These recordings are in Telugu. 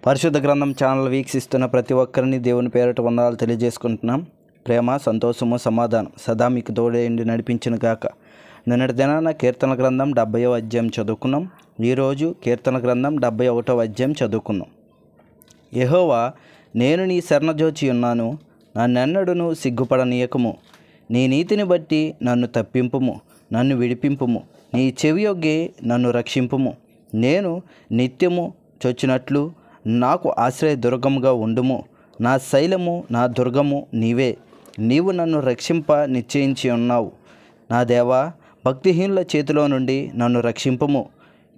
పరిశుద్ధ గ్రంథం ఛానల్ వీక్షిస్తున్న ప్రతి ఒక్కరిని దేవుని పేరిట వందనాలు తెలియజేసుకుంటున్నాం. ప్రేమ, సంతోషము, సమాధానం సదా మీకు తోడేండి నడిపించును గాక. నిన్నటి దినాన కీర్తన గ్రంథం 70వ అధ్యాయం చదువుకున్నాం. ఈరోజు కీర్తన గ్రంథం 71వ అధ్యాయం చదువుకున్నాం. యెహోవా, నేను నీ శరణజొచ్చి ఉన్నాను, నన్నెన్నడును సిగ్గుపడనీయకము. నీ నీతిని బట్టి నన్ను తప్పింపుము, నన్ను విడిపింపుము. నీ చెవియొగ్గి నన్ను రక్షింపుము. నేను నిత్యము చొచ్చినట్లు నాకు ఆశ్రయ దుర్గముగా ఉండుము. నా శైలము, నా దుర్గము నీవే. నీవు నన్ను రక్షింప నిశ్చయించి ఉన్నావు. నా దేవా, భక్తిహీనుల చేతిలో నుండి నన్ను రక్షింపుము.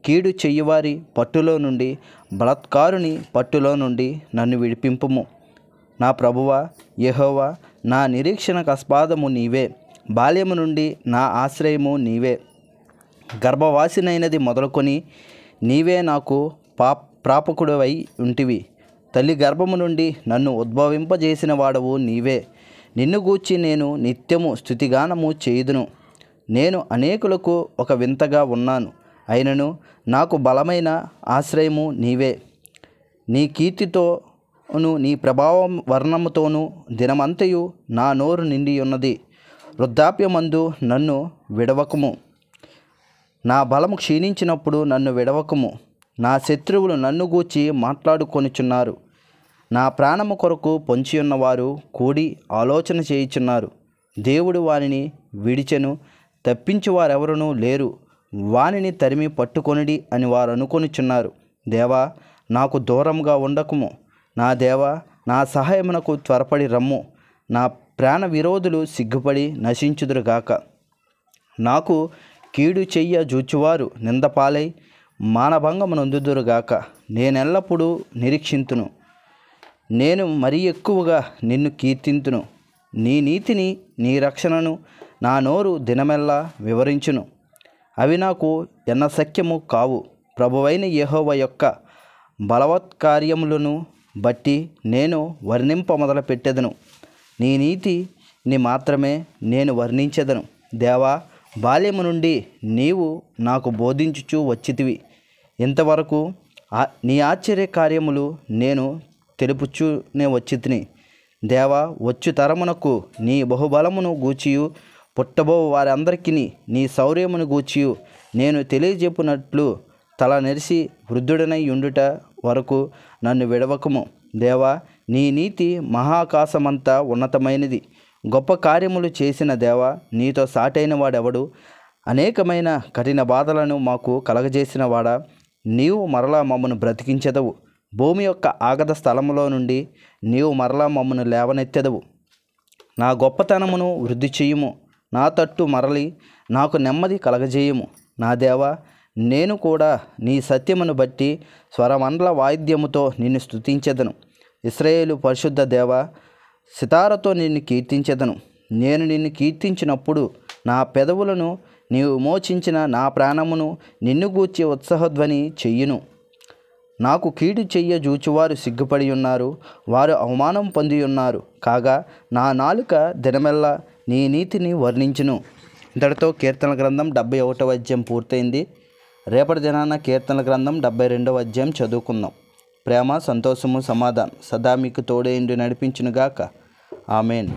కీడు చెయ్యువారి పట్టులో నుండి, బలాత్కారుని పట్టులో నుండి నన్ను విడిపింపుము. నా ప్రభువా యెహోవా, నా నిరీక్షణకు ఆస్పదము నీవే. బాల్యము నుండి నా ఆశ్రయము నీవే. గర్భవాసినైనది మొదలుకొని నీవే నాకు ప్రాపకుడవై ఉంటివి. తల్లి గర్భము నుండి నన్ను ఉద్భవింపజేసిన వాడవు నీవే. నిన్ను గూర్చి నేను నిత్యము స్తుతిగానము చేయుదును. నేను అనేకులకు ఒక వింతగా ఉన్నాను, అయినను నాకు బలమైన ఆశ్రయము నీవే. నీ కీర్తితోను నీ ప్రభావం వర్ణముతోనూ దినమంతయు నా నోరు నిండి ఉన్నది. వృద్ధాప్యమందు నన్ను విడవకము. నా బలము క్షీణించినప్పుడు నన్ను విడవకము. నా శత్రువులు నన్ను గూర్చి మాట్లాడుకొనుచున్నారు. నా ప్రాణము కొరకు పొంచియున్నవారు కూడి ఆలోచన చేయుచున్నారు. దేవుడు వానిని విడిచెను, తప్పించువారెవరునూ లేరు. వానిని తరిమి పట్టుకొనిడి అని వారు అనుకొనుచున్నారు. దేవా, నాకు దూరంగా ఉండకుము. నా దేవా, నా సహాయమునకు త్వరపడి రమ్ము. నా ప్రాణ విరోధులు సిగ్గుపడి నశించుదురుగాక. నాకు కీడు చెయ్య జూచువారు నిందపాలై మానభంగము నొందుదురుగాక. నేనెల్లప్పుడూ నిరీక్షింతును. నేను మరీ ఎక్కువగా నిన్ను కీర్తింతును. నీ నీతిని, నీ రక్షణను నా నోరు దినమెల్లా వివరించును. అవి నాకు ఎన్నశక్యము కావు. ప్రభువైన యెహోవా యొక్క బలవత్కార్యములను బట్టి నేను వర్ణింప మొదలుపెట్టెదను. నీ నీతిని మాత్రమే నేను వర్ణించెదను. దేవా, బాల్యము నుండి నీవు నాకు బోధించుచూ వచ్చితివి. ఇంతవరకు నీ ఆశ్చర్య కార్యములు నేను తెలుపుచూనే వచ్చితిని. దేవా, వచ్చు తరమునకు నీ బహుబలమును గూర్చియు పుట్టబో వారందరికీ నీ శౌర్యమును గూర్చియు నేను తెలియజెప్పునట్లు తల నెరిసి వృద్ధుడనై ఉండుట వరకు నన్ను విడవకము. దేవా, నీ నీతి మహాకాశమంతా ఉన్నతమైనది. గొప్ప కార్యములు చేసిన దేవా, నీతో సాటైన వాడెవడు? అనేకమైన కఠిన బాధలను మాకు కలగజేసిన వాడా, నీవు మరలా మమ్మను బ్రతికించెదవు. భూమి యొక్క ఆగద స్థలములో నుండి నీవు మరలా మమ్మను లేవనెత్తెదవు. నా గొప్పతనమును వృద్ధి చేయుము. నా తట్టు మరలి నాకు నెమ్మది కలగజేయుము. నా దేవా, నేను కూడా నీ సత్యమును బట్టి స్వరమండల వాయిద్యముతో నిన్ను స్తుతించెదను. ఇశ్రాయేలు పరిశుద్ధ దేవా, సితారతో నిన్ను కీర్తించెదను. నేను నిన్ను కీర్తించినప్పుడు నా పెదవులను నీవు విమోచించిన నా ప్రాణమును నిన్ను గూర్చి ఉత్సాహధ్వని చెయ్యును. నాకు కీడు చెయ్య జూచువారు సిగ్గుపడి ఉన్నారు, వారు అవమానం పొంది ఉన్నారు. కాగా నా నాలుక దినమెల్లా నీ నీతిని వర్ణించును. ఇంతటితో కీర్తన గ్రంథం 71వ అధ్యాయం పూర్తయింది. రేపటి దినాన కీర్తన గ్రంథం 72వ అధ్యాయం చదువుకుందాం. ప్రేమ, సంతోషము, సమాధానం సదా మీకు తోడేండి నడిపించునుగాక. ఆమెన్.